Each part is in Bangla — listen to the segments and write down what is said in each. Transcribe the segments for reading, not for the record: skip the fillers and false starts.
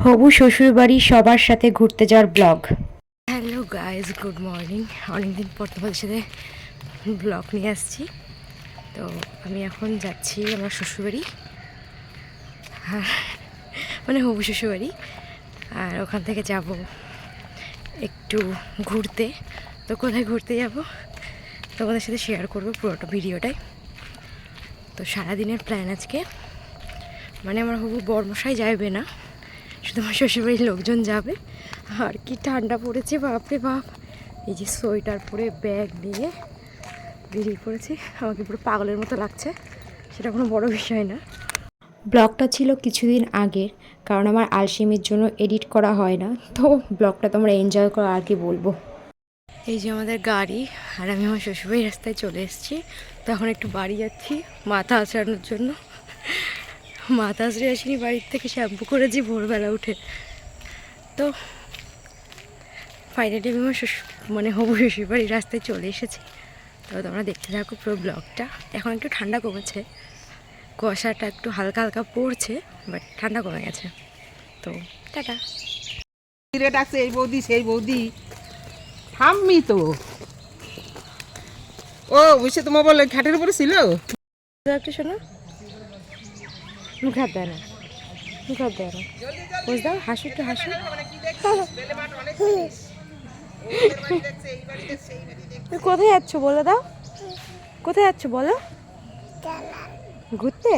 হবু শ্বশুরবাড়ি সবার সাথে ঘুরতে যাওয়ার blog. Hello guys, good morning. অনেকদিন পর তোমাদের সাথে ব্লগ নিয়ে আসছি। তো আমি এখন যাচ্ছি আমার শ্বশুরবাড়ি, মানে হবু শ্বশুরবাড়ি। আর ওখান থেকে যাব একটু ঘুরতে। তো কোথায় ঘুরতে যাব তোমাদের সাথে শেয়ার করবো পুরোটা ভিডিওটাই। তো সারাদিনের প্ল্যান আজকে, মানে আমার হবু বরমশাই যাবে না, শুধু আমার শ্বশুরবাড়ির লোকজন যাবে। আর কি ঠান্ডা পড়েছে বাপরে বাপ! এই যে সোয়েটার পরে ব্যাগ নিয়ে বেরিয়ে পড়েছি, আমাকে পুরো পাগলের মতো লাগছে। সেটা কোনো বড় বিষয় না। ব্লগটা ছিল কিছুদিন আগের, কারণ আমার আলসেমির জন্য এডিট করা হয় না। তো ব্লগটা তোমরা এনজয় করো, আর কি বলবো। এই যে আমাদের গাড়ি, আর আমি আমার শ্বশুরবাড়ির রাস্তায় চলে এসেছি। তো এখন একটু বাড়ি যাচ্ছি মাথা আঁচড়ানোর জন্য। মাথা আঁচড়ে আসিনি, বাড়ির থেকে শ্যাম্পু করেছি ভোরবেলা উঠে। তো ফাইনালি আমি আমার মানে হবু শ্বশুরবাড়ির রাস্তায় চলে এসেছি। তো তোমরা দেখতে থাকো পুরো ব্লগটা। এখন একটু ঠান্ডা কমেছে, কুয়াশাটা একটু হালকা হালকা পড়ছে, বাট ঠান্ডা কমে গেছে। তো টাটা। ডাকছে এই বৌদি সেই বৌদি, থামমি তো। ও বুঝছে, তোমার বলে ঘাটের উপরে ছিল। একটু শোনো, মুখ হাত দেয় না, মুখ হাত দেয় না। বুঝ দাও, হাসো একটু, হাসো। কোথায় যাচ্ছ বলো দাও, কোথায় যাচ্ছ বলো? ঘুরতে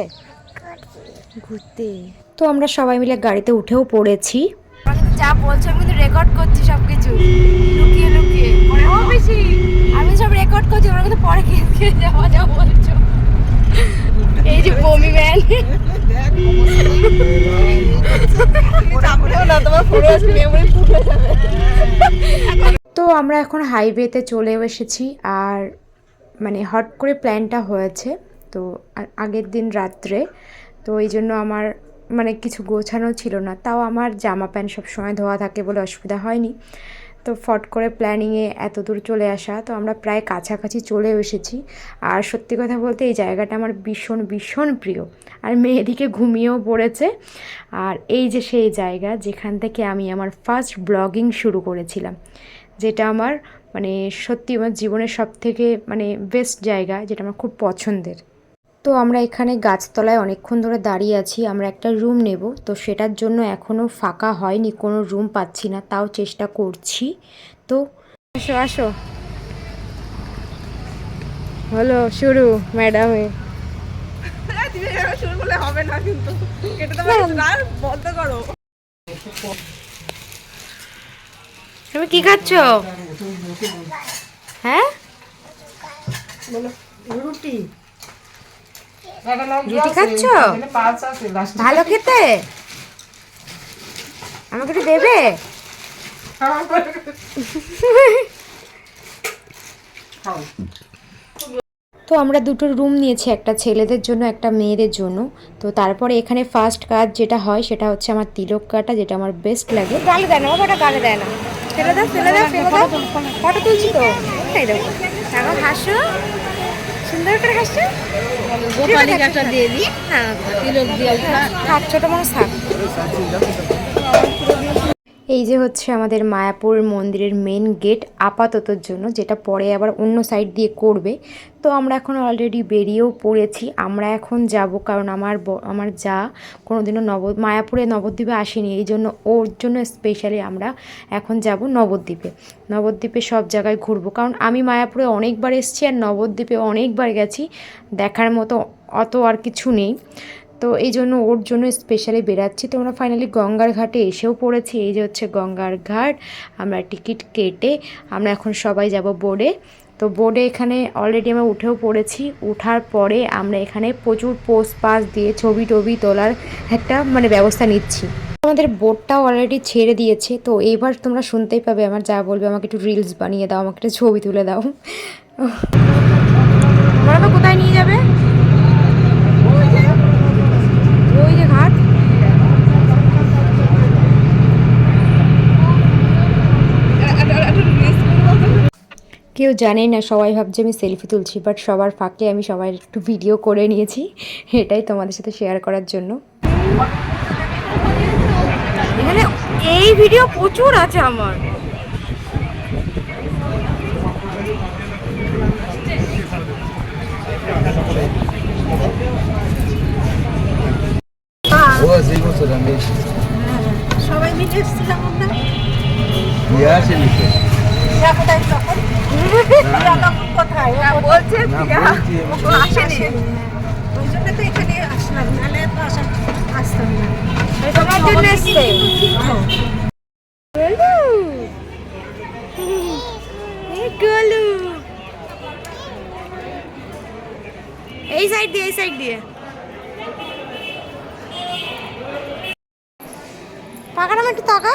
ঘুরতে। তো আমরা সবাই মিলে গাড়িতে উঠেও পড়েছি। যা বলছো আমি কিন্তু রেকর্ড করছি সবকিছু, লুকিয়ে লুকিয়ে। ও বেশি আমি সব রেকর্ড করছি, ওরা কিন্তু পরে কে যাওয়া যা বলছো। এই যে বমি ম্যান, তো আমরা এখন হাইওয়েতে চলে এসেছি। আর মানে হট করে প্ল্যানটা হয়েছে তো আগের দিন রাত্রে। তো এই জন্য আমার মানে কিছু গোছানো ছিল না, তাও আমার জামা প্যান্ট সব সময় ধোয়া থাকে বলে অসুবিধা হয়নি। তো ফট করে প্ল্যানিংয়ে এত দূর চলে আসা, তো আমরা প্রায় কাছাকাছি চলে এসেছি। আর সত্যি কথা বলতে এই জায়গাটা আমার ভীষণ ভীষণ প্রিয়। আর মেয়েদিকে ঘুমিয়েও পড়েছে। আর এই যে সেই জায়গা যেখান থেকে আমি আমার ফার্স্ট ব্লগিং শুরু করেছিলাম, যেটা আমার মানে সত্যি আমার জীবনের সবথেকে মানে বেস্ট জায়গা, যেটা আমার খুব পছন্দের। তো আমরা এখানে গাছতলায় অনেকক্ষণ ধরে দাঁড়িয়ে আছি, আমরা একটা রুম নেব। তো সেটার জন্য এখনও ফাঁকা হয়নি, কোনো রুম পাচ্ছি না, তাও চেষ্টা করছি। তো আসো আসো, হলো শুরু ম্যাডামে। শুরু করলে হবে না, কিন্তু কেটে তো বন্ধ করো। তুমি কি খাচ্ছ? হ্যাঁ, রুটি রুটি খাচ্ছ? ভালো খেতে, আমাকে একটু দেবে? তো আমরা দুটো রুম নিয়েছি, একটা ছেলেদের জন্য একটা মেয়েদের জন্য। তো তারপরে এখানে ফার্স্ট কাজ যেটা হয় সেটা হচ্ছে আমার তিলক কাটা, যেটা আমার বেস্ট লাগে। গালে দেয় না বাবাটা, গালে দেয় না। ফেলে দাও ফেলে দাও ফেলে দাও, ফটো তুলছি তো। এই দেখো এখন হাসো, সুন্দর করে হাসছো। গোপালি কাটা দিয়ে দিই, হ্যাঁ তিলক দিয়ে থাক, ছোটো মানুষ থাক। এই যে হচ্ছে আমাদের মায়াপুর মন্দিরের মেন গেট আপাততর জন্য, যেটা পরে আবার অন্য সাইড দিয়ে করবে। তো আমরা এখন অলরেডি বেরিয়েও পড়েছি। আমরা এখন যাব, কারণ আমার যা কোনোদিনও মায়াপুরে নবদ্বীপে আসেনি, এই জন্য ওর জন্য স্পেশালি আমরা এখন যাব নবদ্বীপে। নবদ্বীপে সব জায়গায় ঘুরবো, কারণ আমি মায়াপুরে অনেকবার এসেছি আর নবদ্বীপে অনেকবার গেছি, দেখার মতো অত আর কিছু নেই। তো এই জন্য ওর জন্য স্পেশালি বেরাচ্ছি। তো আমরা ফাইনালি গঙ্গার ঘাটে এসেও পড়েছি। এই যে হচ্ছে গঙ্গার ঘাট। আমরা টিকিট কেটে আমরা এখন সবাই যাব বোর্ডে। তো বোর্ডে এখানে অলরেডি আমরা উঠেও পড়েছি। ওঠার পরে আমরা এখানে প্রচুর পোস্ট পাস দিয়ে ছবি টবি তোলার একটা মানে ব্যবস্থা নিচ্ছি। আমাদের বোর্ডটাও অলরেডি ছেড়ে দিয়েছে। তো এইবার তোমরা শুনতেই পাবে আমার যা বলবে, আমাকে একটু রিলস বানিয়ে দাও, আমাকে একটা ছবি তুলে দাও। তোমরা তো কোথায় নিয়ে যাবে? ওই যে ঘাট। কেউ জানেই না, সবাই ভাবছে আমি সেলফি তুলছি, বাট সবার ফাঁকে আমি সবাই একটু ভিডিও করে নিয়েছি, এটাই তোমাদের সাথে শেয়ার করার জন্য। এখানে ভিডিও প্রচুর আছে আমার। সবাই মিলে এসেছিলাম আমরা। কোথায় বলছে আসেনি, ওই জন্য তো এখানে আসলাম, নাহলে তো আসতাম না। তোমার জন্য এসছে গোলু। এই সাইড দিয়ে, এই সাইড দিয়ে টাকা নাম একটু টাকা।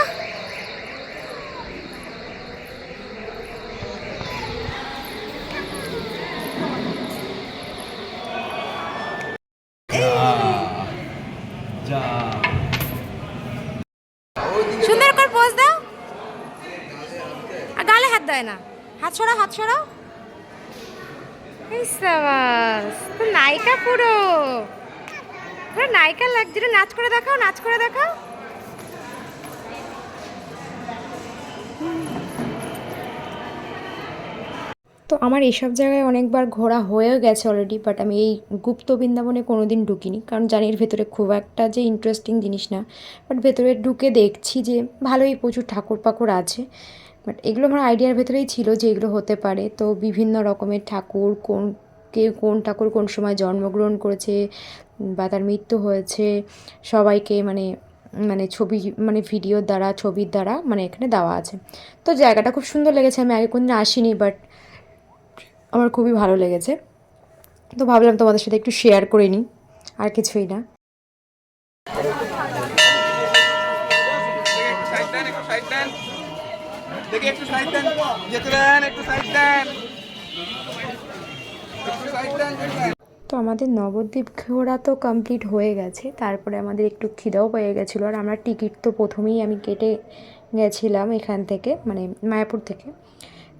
সুন্দর করে পোজ দাও, আর গালে হাত দেয় না। হাত সরাও, হাত সরাও। এই সাবাস, তো নায়িকা পুরো পুরো নায়িকা লাগছে। নাচ করে দেখাও, নাচ করে দেখাও। তো আমার এইসব জায়গায় অনেকবার ঘোরা হয়েও গেছে অলরেডি, বাট আমি এই গুপ্ত বৃন্দাবনে কোনো দিন ঢুকিনি, কারণ জানি এর ভেতরে খুব একটা যে ইন্টারেস্টিং জিনিস না। বাট ভেতরে ঢুকে দেখছি যে ভালোই প্রচুর ঠাকুর পাকুর আছে। বাট এগুলো আমার আইডিয়ার ভেতরেই ছিল যে এগুলো হতে পারে। তো বিভিন্ন রকমের ঠাকুর, কোন ঠাকুর কোন সময় জন্মগ্রহণ করেছে বা তার মৃত্যু হয়েছে, সবাইকে মানে মানে ছবি মানে ভিডিওর দ্বারা, ছবির দ্বারা মানে এখানে দেওয়া আছে। তো জায়গাটা খুব সুন্দর লেগেছে। আমি আগে কোনদিন আসিনি, বাট আমার খুবই ভালো লেগেছে। তো ভাবলাম তোমাদের সাথে একটু শেয়ার করে নিই, আর কিছুই না। তো আমাদের নবদ্বীপ ঘোরা তো কমপ্লিট হয়ে গেছে। তারপরে আমাদের একটু খিদাও পেয়ে গেছিলো, আর আমরা টিকিট তো প্রথমেই আমি কেটে গেছিলাম এখান থেকে, মানে মায়াপুর থেকে।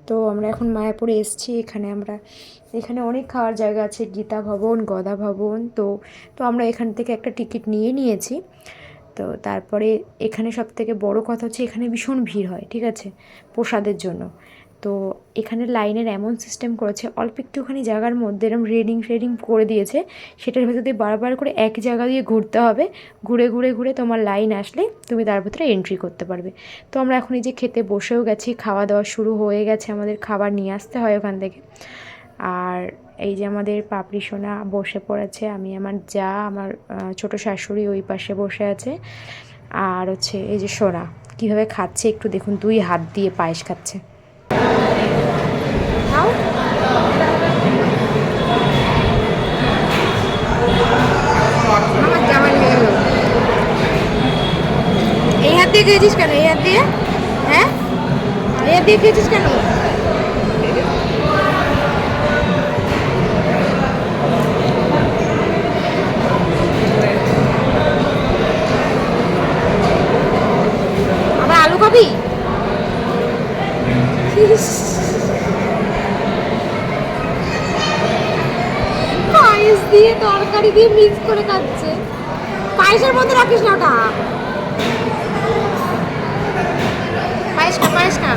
তো আমরা এখন মায়াপুরে এসেছি। এখানে অনেক খাওয়ার জায়গা আছে, গীতা ভবন, গদা ভবন। তো আমরা এখান থেকে একটা টিকিট নিয়েছি। তো তারপরে এখানে সবথেকে বড় কথা হচ্ছে এখানে ভীষণ ভিড় হয়, ঠিক আছে, প্রসাদের জন্য। তো এখানে লাইনের এমন সিস্টেম করেছে, অল্প একটুখানি জায়গার মধ্যে এরকম রেডিং করে দিয়েছে। সেটার ভেতর দিয়ে বারবার করে এক জায়গা দিয়ে ঘুরতে হবে। ঘুরে তোমার লাইন আসলে তুমি তার ভেতরে এন্ট্রি করতে পারবে। তো আমরা এখন এই যে খেতে বসেও গেছি, খাওয়া দাওয়া শুরু হয়ে গেছে। আমাদের খাবার নিয়ে আসতে হয় ওখান থেকে। আর এই যে আমাদের পাপড়ি সোনা বসে পড়েছে, আমি আমার যা, আমার ছোটো শাশুড়ি ওই পাশে বসে আছে। আর হচ্ছে এই যে সোনা কীভাবে খাচ্ছে একটু দেখুন, 2 হাত দিয়ে পায়েস খাচ্ছে। আমার জামা নিয়ে গেল। এই হাত দিয়ে খেয়েছিস কেন? এই হাত দিয়ে, হ্যাঁ, এই হাত দিয়ে খেয়েছিস কেন? আবার আলু খাবি? পায়েস দিয়ে তরকারি দিয়ে মিক্স করে খাচ্ছে। পায়েসের মধ্যে রাখিস না ওটা। পায়েস খা, পায়েস খা।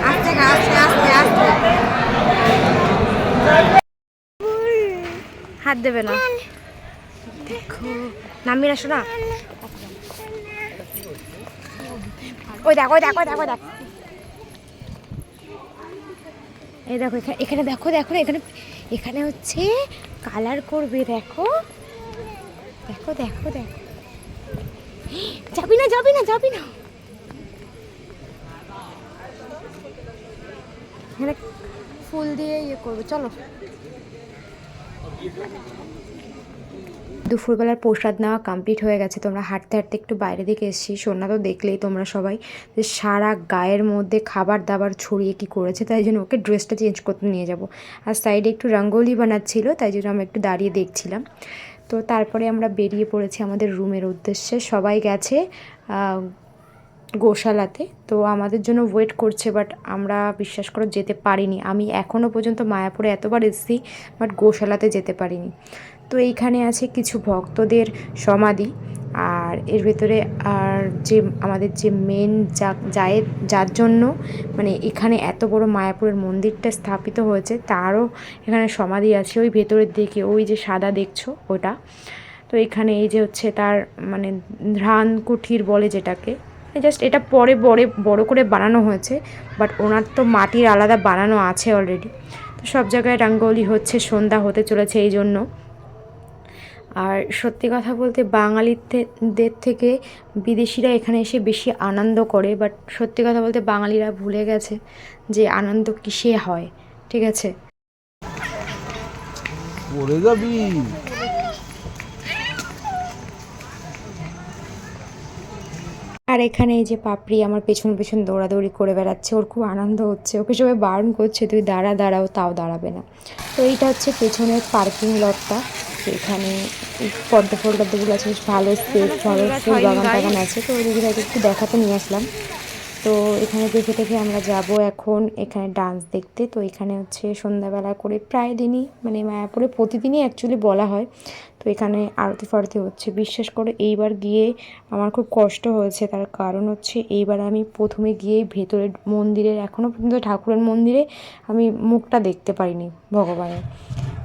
আস্তে খা, আস্তে আস্তে আস্তে। হাত দেবে না, দেখো নামিয়ে আসো না। ওই দেখো, ওই দেখো, দেখো, দেখো, এই দেখো এখানে দেখো, দেখো এখানে হচ্ছে কালার করবে। দেখো দেখো দেখো দেখো, যাবি না, যাবি না, যাবি না। এখানে ফুল দিয়ে ইয়ে করবে, চলো। দুপুরবেলার প্রসাদ নেওয়া কমপ্লিট হয়ে গেছে। তোমরা হাঁটতে হাঁটতে একটু বাইরে দিকে এসেছি। সোনা তো দেখলেই তোমরা সবাই, যে সারা গায়ের মধ্যে খাবার দাবার ছড়িয়ে কি করেছে, তাই জন্য ওকে ড্রেসটা চেঞ্জ করতে নিয়ে যাব। আর সাইডে একটু রঙ্গোলি বানাচ্ছিল, তাই জন্য আমরা একটু দাঁড়িয়ে দেখছিলাম। তো তারপরে আমরা বেরিয়ে পড়েছি আমাদের রুমের উদ্দেশ্যে। সবাই গেছে গোশালাতে, তো আমাদের জন্য ওয়েট করছে। বাট আমরা বিশ্বাস করে যেতে পারিনি। আমি এখনও পর্যন্ত মায়াপুরে এতবার এসেছি, বাট গোশালাতে যেতে পারিনি। তো এইখানে আছে কিছু ভক্তদের সমাধি, আর আর এর ভেতরে আর যে আমাদের যে মেন যার জন্য মানে এখানে এত বড় মায়াপুরের মন্দিরটা স্থাপিত হয়েছে তারও এখানে সমাধি আছে ওই ভেতরের দিকে, ওই যে সাদা দেখছো ওটা। তো এখানে এই যে হচ্ছে তার মানে ধ্যান কুঠির বলে যেটাকে, জাস্ট এটা পরে বড় করে বানানো হয়েছে, বাট ওনার তো মাটির আলাদা বানানো আছে অলরেডি। তো সব জায়গায় রঙ্গোলি হচ্ছে, সন্ধ্যা হতে চলেছে এই জন্য। আর সত্যি কথা বলতে বাঙালিদের থেকে বিদেশিরা এখানে এসে বেশি আনন্দ করে, বাট সত্যি কথা বলতে বাঙালিরা ভুলে গেছে যে আনন্দ কিসে হয়, ঠিক আছে। পড়ে যাবি। আর এখানে এই যে পাপড়ি আমার পেছন পেছন দৌড়াদৌড়ি করে বেড়াচ্ছে, ওর খুব আনন্দ হচ্ছে, ওকে সবাই বারণ করছে তুই দাঁড়াও, তাও দাঁড়াবে না। তো এইটা হচ্ছে পেছনের পার্কিং লটটা, এখানে পদ্ম ফদ্মগুলো আছে, বেশ ভালো স্পেস, ভালো ফুল বাগান টাগান আছে। তো ওইগুলো একটু দেখাতে নিয়ে আসলাম। তো এখানে দেখে আমরা যাব এখন এখানে ডান্স দেখতে। তো এখানে হচ্ছে সন্ধ্যাবেলা করে প্রায় দিনই মানে মায়াপুরে প্রতিদিনই অ্যাকচুয়ালি বলা হয়। তো এখানে আরতি ফারতি হচ্ছে, বিশ্বাস করে এইবার গিয়ে আমার খুব কষ্ট হয়েছে। তার কারণ হচ্ছে এইবার আমি প্রথমে গিয়ে ভেতরের মন্দিরের, এখনও পর্যন্ত ঠাকুরের মন্দিরে আমি মুখটা দেখতে পারিনি ভগবানের,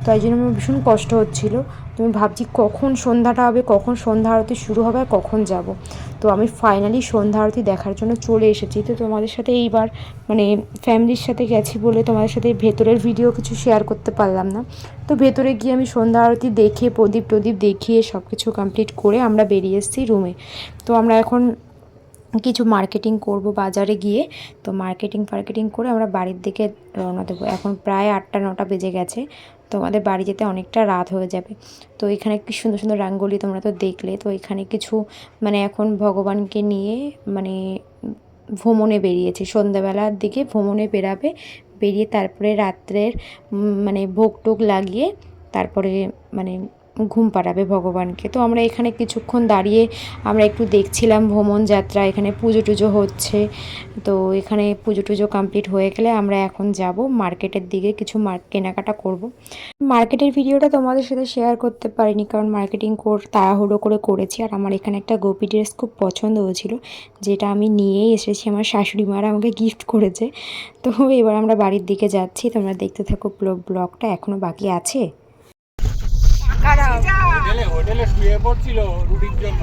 তাই জন্য আমার ভীষণ কষ্ট হচ্ছিলো। তুমি ভাবছি কখন সন্ধ্যাটা হবে, কখন সন্ধ্যা আরতি শুরু হবে আর কখন যাব। তো আমি ফাইনালি সন্ধ্যা আরতি দেখার জন্য চলে এসেছি। তো তোমাদের সাথে এইবার মানে ফ্যামিলির সাথে গেছি বলে তোমাদের সাথে ভেতরের ভিডিও কিছু শেয়ার করতে পারলাম না। তো ভেতরে গিয়ে আমি সন্ধ্যা আরতি দেখে প্রদীপ দেখিয়ে সব কিছু কমপ্লিট করে আমরা বেরিয়ে এসেছি রুমে। তো আমরা এখন কিছু মার্কেটিং করব বাজারে গিয়ে। তো মার্কেটিং করে আমরা বাড়ির দিকে রওনা দেবো। এখন প্রায় 8টা-9টা বেজে গেছে, তো আমাদের বাড়ি যেতে অনেকটা রাত হয়ে যাবে। তো এখানে কি সুন্দর সুন্দর রঙ্গোলি তোমরা তো দেখলে। তো এখানে কিছু মানে এখন ভগবানকে নিয়ে মানে ভ্রমণে বেরিয়েছি, সন্ধ্যাবেলার দিকে ভ্রমণে বেরিয়ে তারপরে রাত্রের মানে ভোগ টোগ লাগিয়ে তারপরে মানে ঘুম পাড়াবে ভগবানকে। তো আমরা এখানে কিছুক্ষণ দাঁড়িয়ে আমরা একটু দেখছিলাম ভ্রমণ যাত্রা, এখানে পুজো টুজো হচ্ছে। তো এখানে পুজো টুজো কমপ্লিট হয়ে গেলে আমরা এখন যাব মার্কেটের দিকে, কিছু কেনাকাটা করব। মার্কেটের ভিডিওটা তোমাদের সাথে শেয়ার করতে পারিনি কারণ মার্কেটিং তাড়াহুড়ো করে করেছি। আর আমার এখানে একটা গোপী ড্রেস খুব পছন্দ হয়েছিল, যেটা আমি নিয়েই এসেছি, আমার শাশুড়ি মারা আমাকে গিফট করেছে। তো এবার আমরা বাড়ির দিকে যাচ্ছি, তোমরা দেখতে থাকো ব্লগটা, এখনও বাকি আছে। হোটেলে শুয়ে পড়ছিল রুটির জন্য।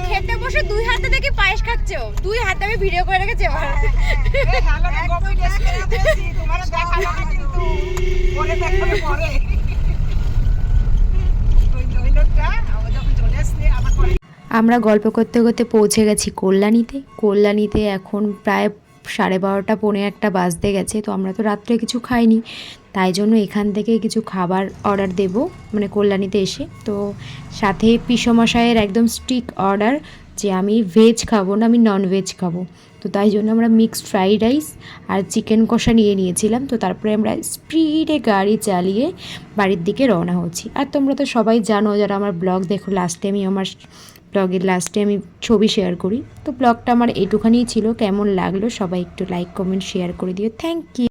খেতে বসে 2 হাতে দেখি পায়েস খাচ্ছে, 2 হাতে আমি ভিডিও করে রেখেছি। আমরা গল্প করতে করতে পৌঁছে গেছি কল্যাণীতে এখন প্রায় 12:30 পৌনে 1 বাজতে গেছে। তো আমরা তো রাত্রে কিছু খাইনি, তাই জন্য এখান থেকে কিছু খাবার অর্ডার দেব মানে কল্যাণীতে এসে। তো সাথে পিসমশাইয়ের একদম স্ট্রিক্ট অর্ডার যে আমি ভেজ খাবো না, আমি ননভেজ খাবো। তো তাই জন্য আমরা মিক্সড ফ্রাইড রাইস আর চিকেন কষা নিয়েছিলাম। তো তারপরে আমরা স্পিডে গাড়ি চালিয়ে বাড়ির দিকে রওনা হচ্ছি। আর তোমরা তো সবাই জানো যারা আমার ব্লগ দেখো, ব্লগের লাস্টে আমি ছবি শেয়ার করি। তো ব্লগটা আমার এটুখানিই ছিল, কেমন লাগলো সবাই একটু লাইক কমেন্ট শেয়ার করে দিও। Thank you.